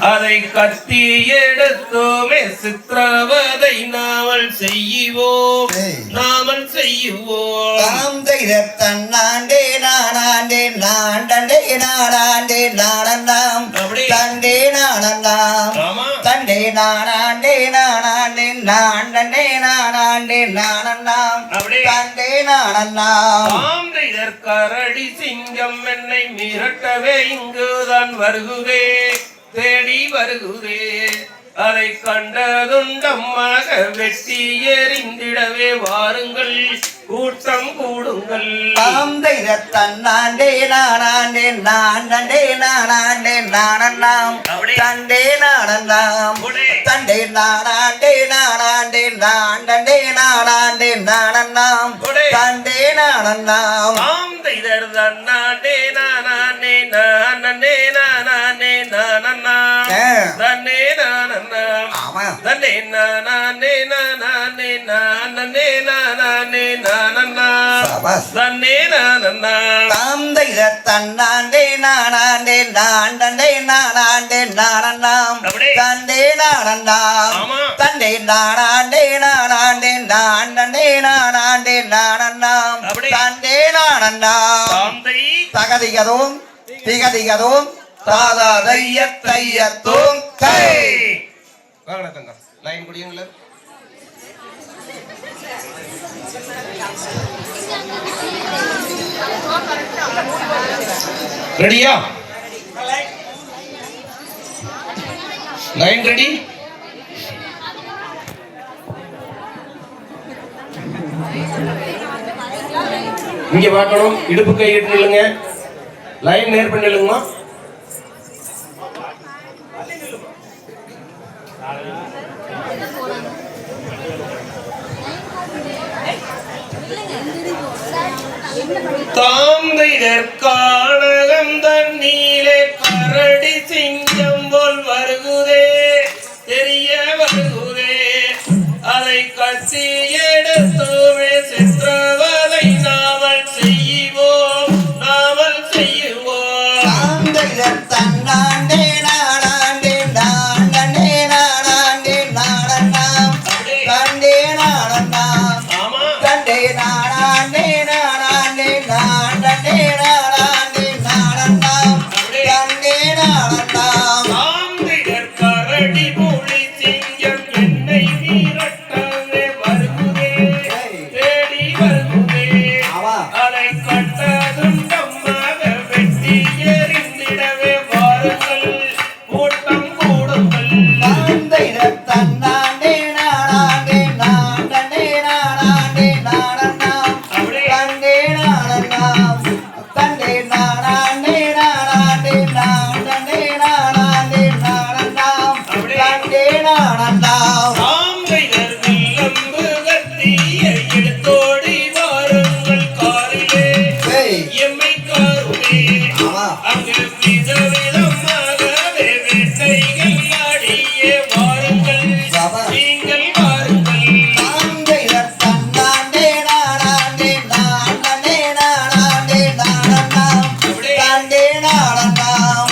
அதை கத்தி எடுத்தோமே சித்திரவதை நாமல் செய்வோம் நாமல் செய்வோம் தன்னாண்டே நானாண்டே நாண்டே நானாண்டே நானந்தாம் தண்டே நானந்தாம் தண்டே நானாண்டே நானாண்டே நாண்டே நானாண்டே நானந்தாம் தண்டே நானந்தாம் கரடி சிங்கம் என்னை மிரட்டவே இங்குதான் வருகுதே தேடி வருகுதே அதை கண்டதுண்டமாக வெட்டி எறிந்திடவே வாருங்கள் கூட்டம் கூடுங்கள் தன்னாண்டே நானாண்டே நாண்டே நானாண்டே நானந்தாம் தண்டே நானந்தாம் தண்டே நானாண்டே நானாண்டே நாண்டே நானாண்டே நானந்தாம் தண்டே நானந்தாம் தன்னாண்டே நானே நானே நானே நானே தன்னே நானே தன்னே நானே நானே நானே நானே தன்னே நானே தன்னாண்டே நானாண்டே நாண்டே நானாண்டே நானந்தாம் தண்டே நானந்தாம் தண்டே நானாண்டே நானாண்டே நாண்டே நானாண்டே நானந்தாம் தண்டே நானந்தாம் தகதிகதும் திகதிகதும் தாதா தையத்தையத்தும் கை வாங்கடங்க லைன் குடிங்களா ரெடியா லைன் ரெடி இங்க பார்க்கணும் இடுப்பு கை இட்டு நில்லுங்க லைன் நேர் பண்ணி நில்லுங்கம்மா தாந்தையற்கானகம் தண்ணீரே கரடி சிங்கம் போல் வருகுதே தெரிய வருகுதே அதை கட்டி எடுத்தோமே சித்திரவதை நாமல் செய்வோம் நாமல் செய்வோம் தன்னாண்டே நானாண்டே நாண்டே நானாண்டே நானந்தாம் தண்டே நானந்தாம் தண்டே நானாண்டே நானாண்டே நாண்டே நானாண்டே நானந்தாம் தண்டே நானந்தாம் கரடி புலி சிங்கம் என்னை மீறட்டவே வருகுதே தேடி வருகுதே அதை கட்டதுண்டமாக வெட்டி எறிந்திடவே வாருங்கள் கூட்டம் கூடுங்கள் தன்னாண்டே நானாண்டே நாண்டே நானாண்டே நானந்தாம் தண்டே நானந்தாம் தண்டே நானாண்டே நானாண்டே நாண்டே நானாண்டே நானந்தாம் தண்டே நானந்தாம் வில்லம்பு கத்தியை எடுத்தோடி வாருங்கள் காரிலே எம்மை காருமே அங்கு விதவிதமாகவே வேட்டைகள் ஆடியே வாருங்கள் நீங்கள் வாருங்கள் தன்னாண்டே நானாண்டே நாண்டே நானாண்டே நானந்தாம் தண்டே நானந்தாம்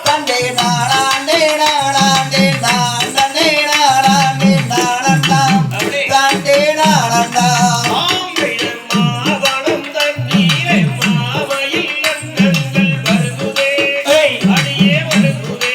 தண்டே நானாண்டே நானாண்டே நாண்டே நானாண்டே நானந்தாம் தண்டே நானந்தாம் மாவனம் தண்ணீரை மாவையில் நந்தங்கள் வருகுதே அடியே வருகுதே